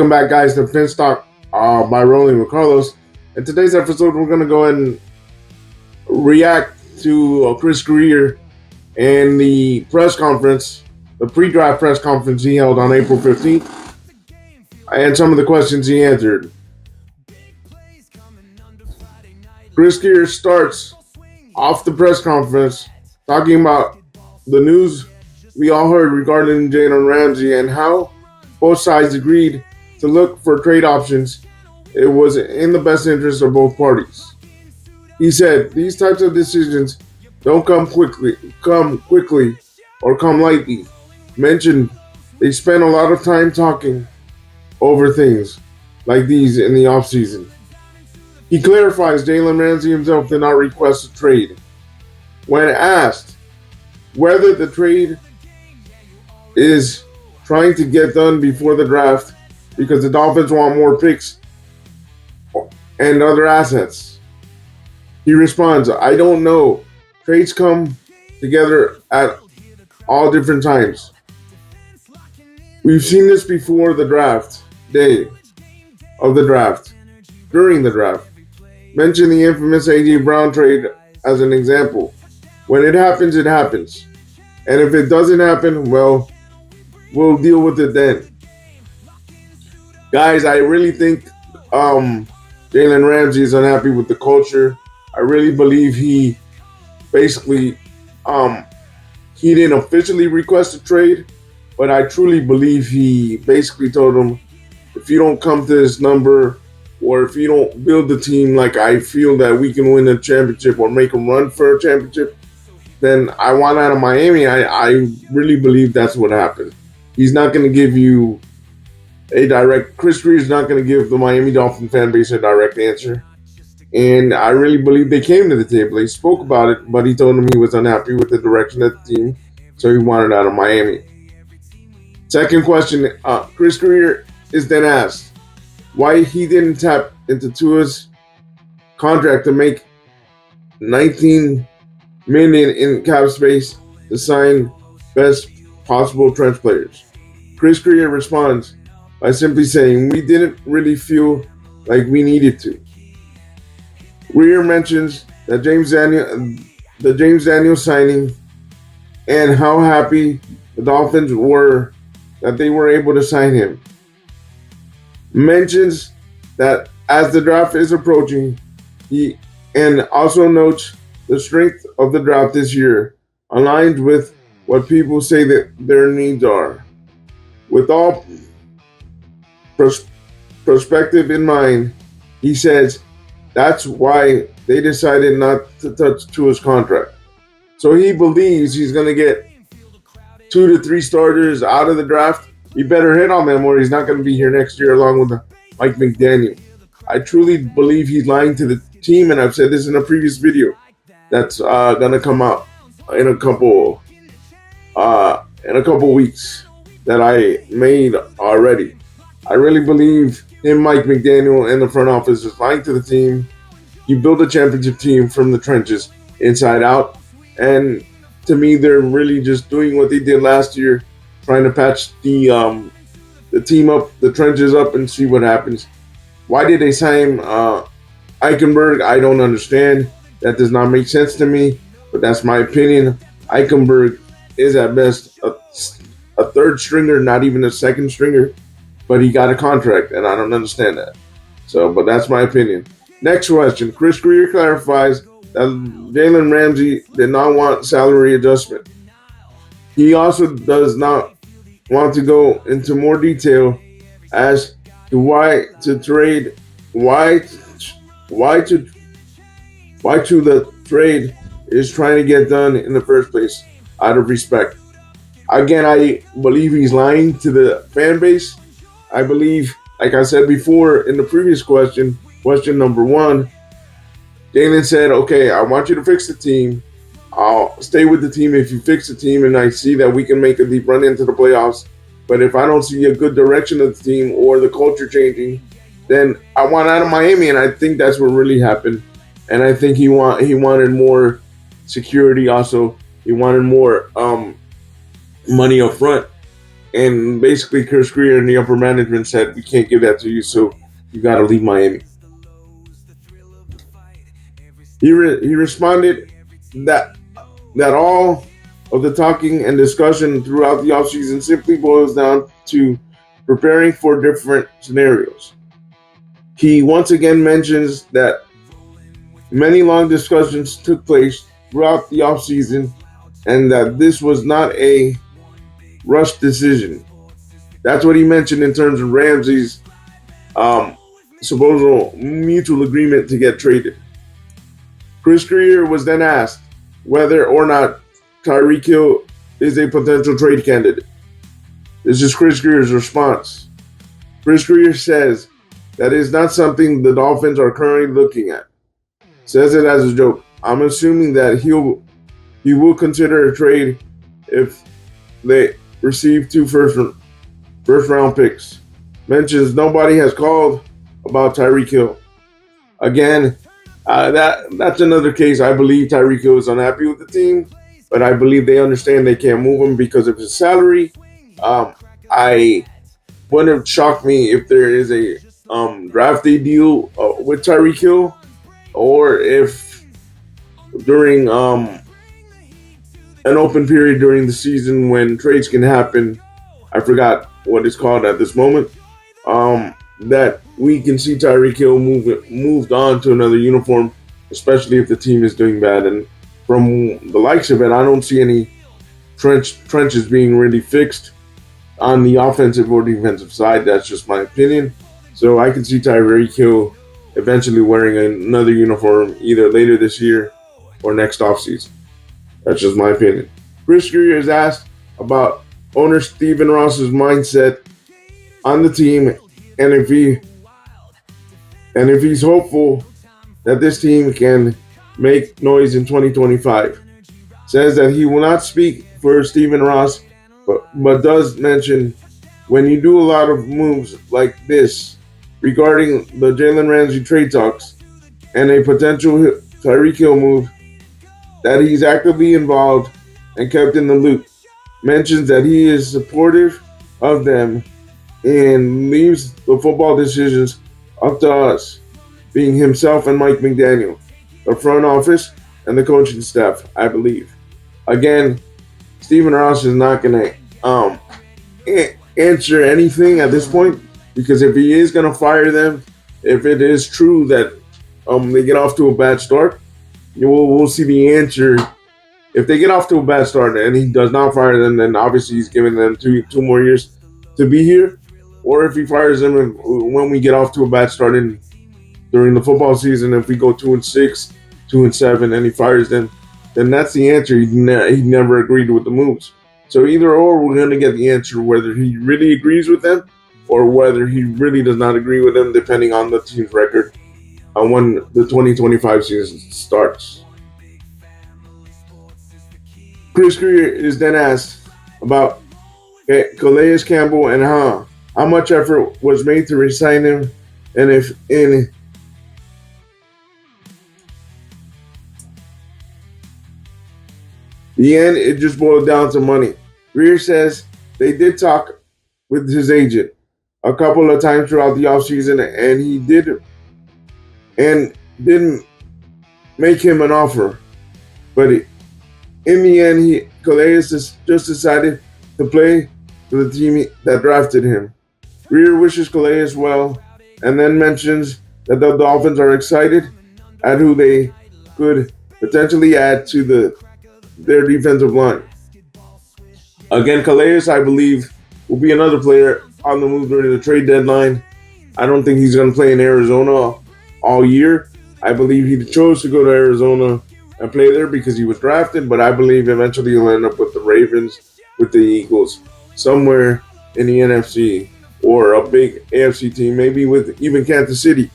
Welcome back, guys, to Finstock by Rolling with Carlos. In today's episode, we're going to go ahead and react to Chris Grier and the press conference, the pre-draft press conference he held on April 15th, and some of the questions he answered. Chris Grier starts off the press conference talking about the news we all heard regarding Jalen Ramsey and how both sides agreed to look for trade options. It was in the best interest of both parties. He said, "These types of decisions don't come quickly, or come lightly." Mentioned they spent a lot of time talking over things like these in the offseason. He clarifies Jalen Ramsey himself did not request a trade. When asked whether the trade is trying to get done before the draft because the Dolphins want more picks and other assets, he responds, "I don't know. Trades come together at all different times. We've seen this before the draft day of the draft, during the draft." Mention the infamous A.J. Brown trade as an example. When it happens, it happens. And if it doesn't happen, well, we'll deal with it then. Guys, I really think Jalen Ramsey is unhappy with the culture. I really believe he basically he didn't officially request a trade, but I truly believe he basically told him, if you don't come to this number, or if you don't build the team like I feel that we can win a championship or make a run for a championship, then I want out of Miami. I really believe that's what happened. He's not going to give you Chris Grier is not going to give the Miami Dolphin fan base a direct answer. And I really believe they came to the table. They spoke about it, but he told them he was unhappy with the direction of the team, so he wanted out of Miami. Second question, Chris Grier is then asked why he didn't tap into Tua's contract to make $19 million in cap space to sign best possible trench players. Chris Grier responds by simply saying, "We didn't really feel like we needed to." Grier mentions that the James Daniels signing and how happy the Dolphins were that they were able to sign him. Mentions that as the draft is approaching, and also notes the strength of the draft this year aligns with what people say that their needs are. With all perspective in mind, he says that's why they decided not to touch Tua's contract. So he believes he's going to get 2 to 3 starters out of the draft. He better hit on them or he's not going to be here next year along with Mike McDaniel. I truly believe he's lying to the team, and I've said this in a previous video that's going to come out in a couple weeks that I made already. I really believe Mike McDaniel, and the front office is lying to the team. You build a championship team from the trenches, inside out, and to me, they're really just doing what they did last year, trying to patch the team up, the trenches up, and see what happens. Why did they sign Eichenberg? I don't understand. That does not make sense to me, but that's my opinion. Eichenberg is at best a third stringer, not even a second stringer, but he got a contract, and I don't understand that. So, but that's my opinion. Next question. Chris Grier clarifies that Jalen Ramsey did not want salary adjustment. He also does not want to go into more detail as to why the trade is trying to get done in the first place out of respect. Again, I believe he's lying to the fan base. I believe, like I said before in the previous question number 1, Jalen said, "Okay, I want you to fix the team. I'll stay with the team if you fix the team and I see that we can make a deep run into the playoffs. But if I don't see a good direction of the team or the culture changing, then I want out of Miami." And I think that's what really happened. And I think he wanted more security also. He wanted more money up front. And basically, Chris Grier and the upper management said, we can't give that to you, so you got to leave Miami. He responded that all of the talking and discussion throughout the offseason simply boils down to preparing for different scenarios. He once again mentions that many long discussions took place throughout the offseason and that this was not a rushed decision. That's what he mentioned in terms of Ramsey's um, supposed mutual agreement to get traded. Chris Grier was then asked whether or not Tyreek Hill is a potential trade candidate. This is Chris Grier's response. Chris Grier says that is not something the Dolphins are currently looking at. Says it as a joke. I'm assuming that he will consider a trade if they receive two first round picks. Mentions nobody has called about Tyreek Hill. Again, that's another case. I believe Tyreek Hill is unhappy with the team, but I believe they understand they can't move him because of his salary. I wouldn't have shocked me if there is a draft day deal with Tyreek Hill, or if during an open period during the season when trades can happen. I forgot what it's called at this moment. That we can see Tyreek Hill moved on to another uniform, especially if the team is doing bad. And from the likes of it, I don't see any trenches being really fixed on the offensive or defensive side. That's just my opinion. So I can see Tyreek Hill eventually wearing another uniform either later this year or next offseason. That's just my opinion. Chris Grier is asked about owner Stephen Ross's mindset on the team and if he's hopeful that this team can make noise in 2025. Says that he will not speak for Stephen Ross, but does mention when you do a lot of moves like this regarding the Jalen Ramsey trade talks and a potential Tyreek Hill move, that he's actively involved and kept in the loop. Mentions that he is supportive of them and leaves the football decisions up to us, being himself and Mike McDaniel, the front office, and the coaching staff, I believe. Again, Stephen Ross is not going to answer anything at this point, because if he is going to fire them, if it is true that they get off to a bad start, we'll see the answer. If they get off to a bad start and he does not fire them, then obviously he's giving them two more years to be here. Or if he fires them when we get off to a bad start during the football season, if we go 2-6, 2-7, and he fires them, then that's the answer. He never agreed with the moves. So either or, we're going to get the answer whether he really agrees with them or whether he really does not agree with them, depending on the team's record when the 2025 season starts. Chris Grier is then asked about Calais Campbell and how much effort was made to re-sign him, and if in the end it just boiled down to money. Grier says they did talk with his agent a couple of times throughout the offseason, and he didn't make him an offer, but in the end, Calais just decided to play for the team that drafted him. Grier wishes Calais well, and then mentions that the Dolphins are excited at who they could potentially add to their defensive line. Again, Calais, I believe, will be another player on the move during the trade deadline. I don't think he's going to play in Arizona all year. I believe he chose to go to Arizona and play there because he was drafted, but I believe eventually he'll end up with the Ravens, with the Eagles, somewhere in the NFC, or a big AFC team, maybe with even Kansas City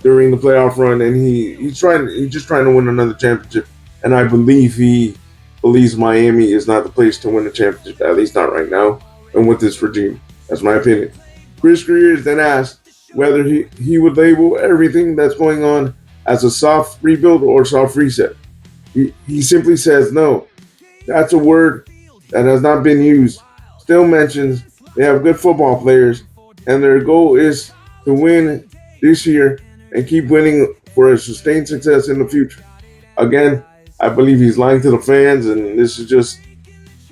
during the playoff run. And he's just trying to win another championship. And I believe he believes Miami is not the place to win a championship, at least not right now, and with this regime. That's my opinion. Chris Grier is then asked whether he would label everything that's going on as a soft rebuild or soft reset. He simply says no. That's a word that has not been used still mentions they have good football players and their goal is to win this year and keep winning for a sustained success in the future. Again, I believe he's lying to the fans, and this is just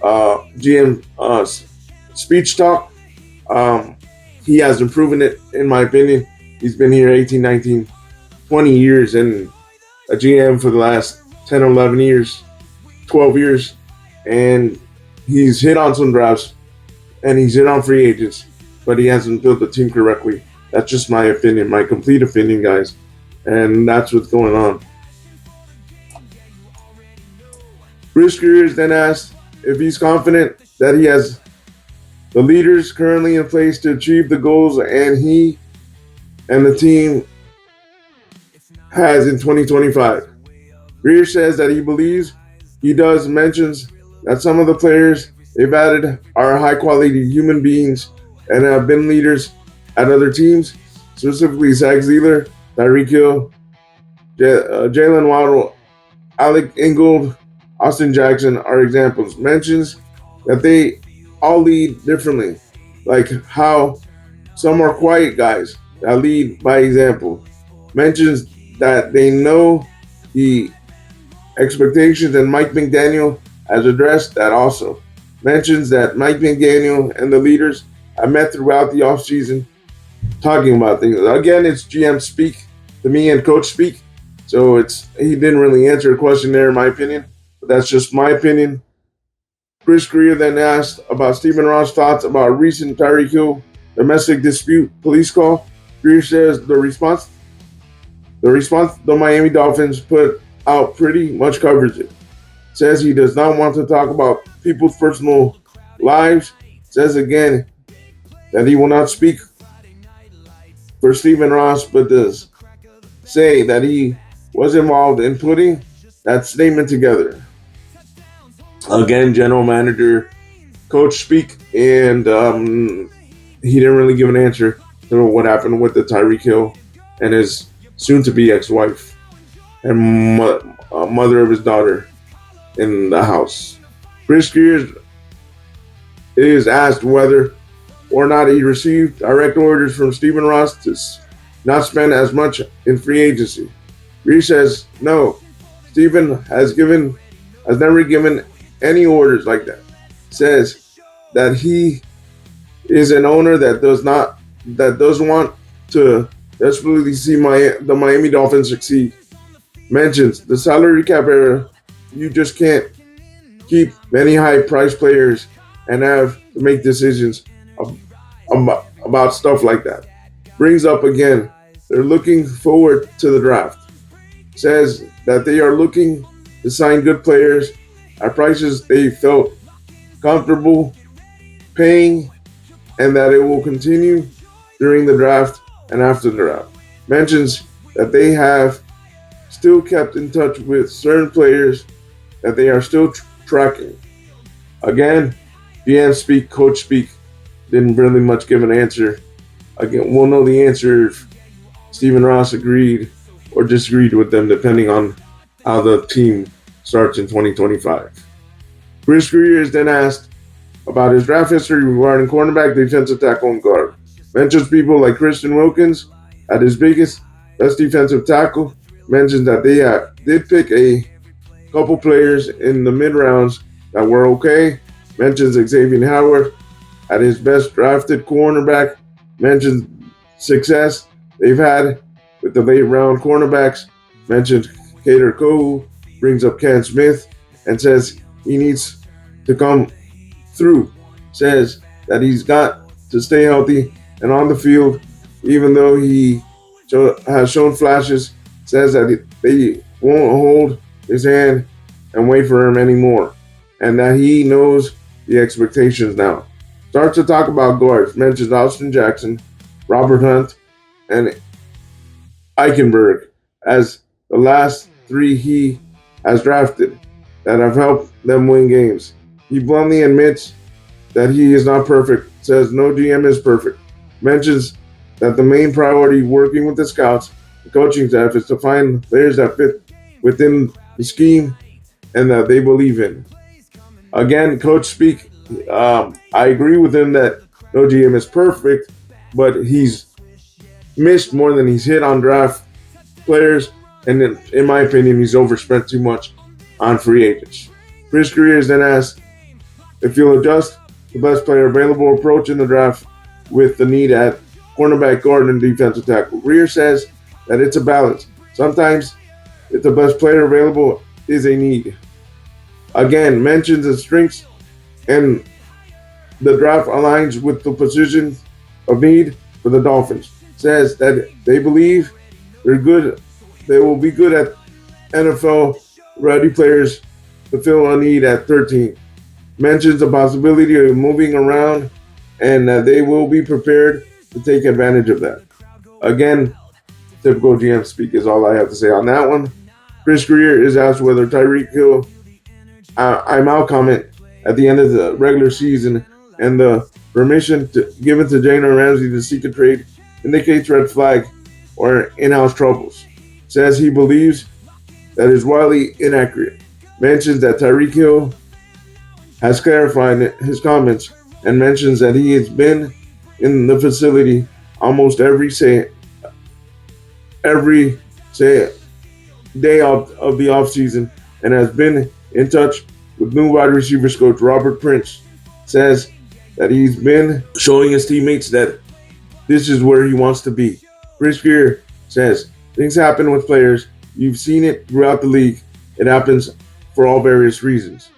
GM speech talk. Um, he hasn't proven it, in my opinion. He's been here 18, 19, 20 years and a GM for the last 10 or 11 years, 12 years. And he's hit on some drafts and he's hit on free agents, but he hasn't built the team correctly. That's just my opinion, my complete opinion, guys. And that's what's going on. Grier is then asked if he's confident that he has the leaders currently in place to achieve the goals and he and the team has in 2025. Grier says that he believes he does, mentions that some of the players they've added are high quality human beings and have been leaders at other teams, specifically Zach Zeeler, Tyreek Hill, Jalen Waddle, Alec Ingold, Austin Jackson are examples. Mentions that they all lead differently, like how some are quiet guys that lead by example. Mentions that they know the expectations, and Mike McDaniel has addressed that also. Mentions that Mike McDaniel and the leaders have met throughout the offseason talking about things. Again, it's GM speak to me and coach speak. So he didn't really answer a question there, in my opinion. But that's just my opinion. Grier then asked about Stephen Ross' thoughts about a recent Tyreek Hill domestic dispute police call. Grier says the response the Miami Dolphins put out pretty much covers it. Says he does not want to talk about people's personal lives. Says again that he will not speak for Stephen Ross, but does say that he was involved in putting that statement together. Again, general manager, coach speak, and he didn't really give an answer to what happened with the Tyreek Hill and his soon-to-be ex-wife and mother of his daughter in the house. Grier is asked whether or not he received direct orders from Stephen Ross to not spend as much in free agency. Grier says no. Stephen has never given any orders like that. Says that he is an owner that does want to desperately see the Miami Dolphins succeed. Mentions the salary cap era. You just can't keep many high-priced players and have to make decisions about stuff like that. Brings up again, they're looking forward to the draft. Says that they are looking to sign good players at prices they felt comfortable paying, and that it will continue during the draft and after the draft. Mentions that they have still kept in touch with certain players that they are still tracking. Again, GM speak, coach speak, didn't really much give an answer. Again, we'll know the answer if Stephen Ross agreed or disagreed with them, depending on how the team starts in 2025. Grier is then asked about his draft history regarding cornerback, defensive tackle, and guard. Mentions people like Christian Wilkins at his best defensive tackle. Mentions that they did pick a couple players in the mid-rounds that were okay. Mentions Xavier Howard at his best drafted cornerback. Mentions success they've had with the late-round cornerbacks. Mentions Kader Cole, brings up Ken Smith, and says he needs to come through. Says that he's got to stay healthy and on the field, even though he has shown flashes. Says that they won't hold his hand and wait for him anymore, and that he knows the expectations now. Starts to talk about guards. Mentions Austin Jackson, Robert Hunt, and Eichenberg as the last three he has drafted that have helped them win games. He bluntly admits that he is not perfect, says no GM is perfect. Mentions that the main priority working with the scouts, the coaching staff, is to find players that fit within the scheme and that they believe in. Again, coach speak, I agree with him that no GM is perfect, but he's missed more than he's hit on draft players, and in my opinion, he's overspent too much on free agents. Chris Grier is then asked if he'll adjust the best player available approach in the draft with the need at cornerback, guard, and defensive tackle. Grier says that it's a balance. Sometimes, if the best player available is a need. Again, mentions the strengths and the draft aligns with the position of need for the Dolphins. Says that they believe they're good. They will be good at NFL ready players to fill a need at 13. Mentions the possibility of moving around and that they will be prepared to take advantage of that. Again, typical GM speak is all I have to say on that one. Chris Grier is asked whether Tyreek Hill I'm out comment at the end of the regular season and the permission given to Jalen Ramsey to seek a trade indicates red flag or in-house troubles. Says he believes that is wildly inaccurate. Mentions that Tyreek Hill has clarified his comments and mentions that he has been in the facility almost every day of the offseason and has been in touch with new wide receivers coach Robert Prince. Says that he's been showing his teammates that this is where he wants to be. Chris Grier says things happen with players. You've seen it throughout the league. It happens for all various reasons.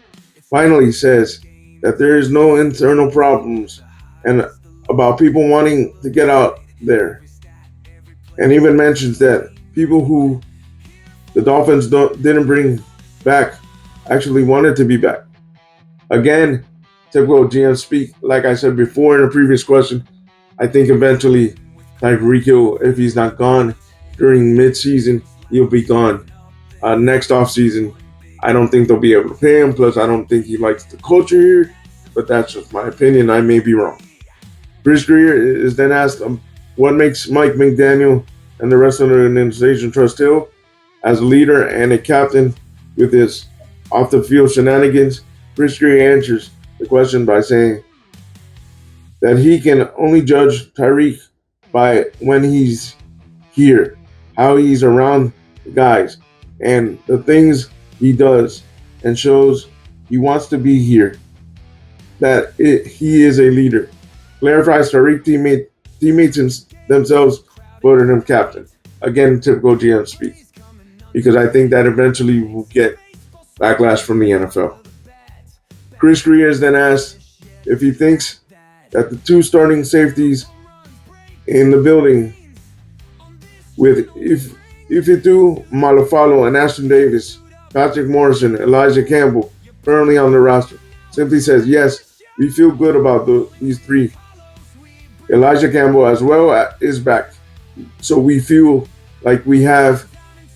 Finally says that there is no internal problems and about people wanting to get out there. And even mentions that people who the Dolphins didn't bring back actually wanted to be back. Again, typical GM speak. Like I said before in a previous question, I think eventually Tyreek Hill, if he's not gone during midseason, he'll be gone next offseason. I don't think they'll be able to pay him. Plus, I don't think he likes the culture here. But that's just my opinion. I may be wrong. Chris Grier is then asked what makes Mike McDaniel and the rest of the organization trust Hill as a leader and a captain with his off-the-field shenanigans. Chris Grier answers the question by saying that he can only judge Tyreek by when he's here, how he's around the guys, and the things he does and shows he wants to be here, that he is a leader. Clarifies Tyreek teammates themselves voted him captain. Again, typical GM speak. Because I think that eventually will get backlash from the NFL. Chris Grier is then asked if he thinks that the two starting safeties in the building with Ifeatu Malafalo and Ashton Davis, Patrick Morrison, Elijah Campbell, currently on the roster, simply says, yes, we feel good about these three. Elijah Campbell as well is back. So we feel like we have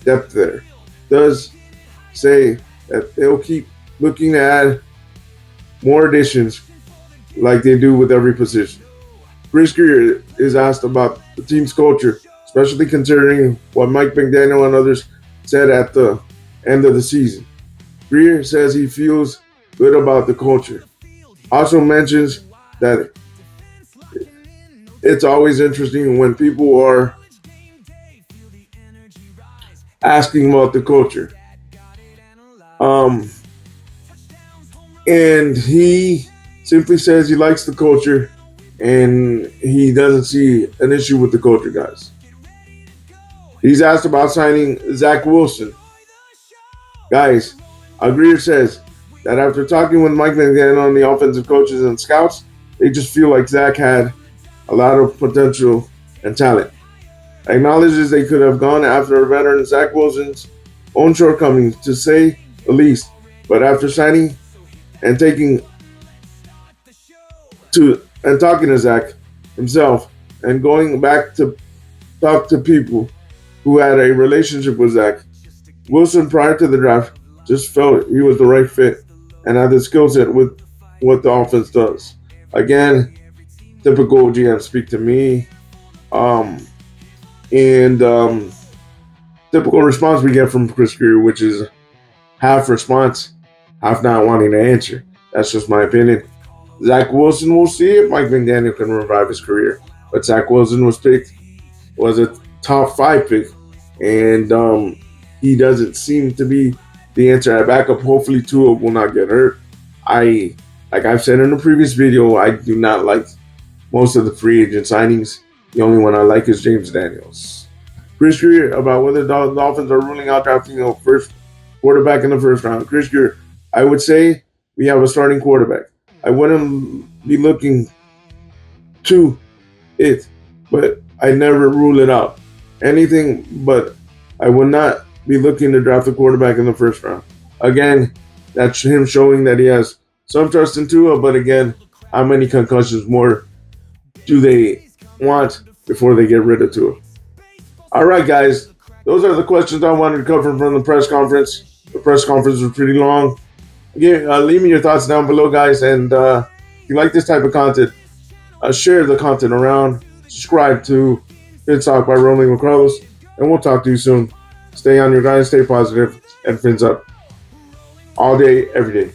depth there. Does say that they'll keep looking to add more additions like they do with every position. Chris Grier is asked about the team's culture, especially considering what Mike McDaniel and others said at the end of the season. Grier says he feels good about the culture. Also mentions that it's always interesting when people are asking about the culture. And he simply says he likes the culture and he doesn't see an issue with the culture, guys. He's asked about signing Zach Wilson. Guys, Grier says that after talking with Mike McDaniel and the offensive coaches and scouts, they just feel like Zach had a lot of potential and talent. Acknowledges they could have gone after a veteran Zach Wilson's own shortcomings, to say the least. But after signing and talking to Zach himself and going back to talk to people who had a relationship with Zach, Wilson prior to the draft just felt he was the right fit and had the skill set with what the offense does. Again, typical GM speak to me. Typical response we get from Chris Grier, which is half response, half not wanting to answer. That's just my opinion. Zach Wilson, we'll see if Mike McDaniel can revive his career. But Zach Wilson was a top 5 pick, and he doesn't seem to be the answer at backup. Hopefully, Tua will not get hurt. Like I've said in the previous video, I do not like most of the free agent signings. The only one I like is James Daniels. Chris Grier about whether the Dolphins are ruling out drafting a first quarterback in the first round. Chris Grier, I would say we have a starting quarterback. I wouldn't be looking to it, but I never rule it out. Anything, but I would not be looking to draft a quarterback in the first round. Again, that's him showing that he has some trust in Tua, but again, how many concussions more do they want before they get rid of Tua? All right, guys, those are the questions I wanted to cover from the press conference. The press conference was pretty long. Again, leave me your thoughts down below, guys, and if you like this type of content, share the content around. Subscribe to Fins Talk by Rolling with Carlos, and we'll talk to you soon. Stay on your guys, stay positive, and fins up all day, every day.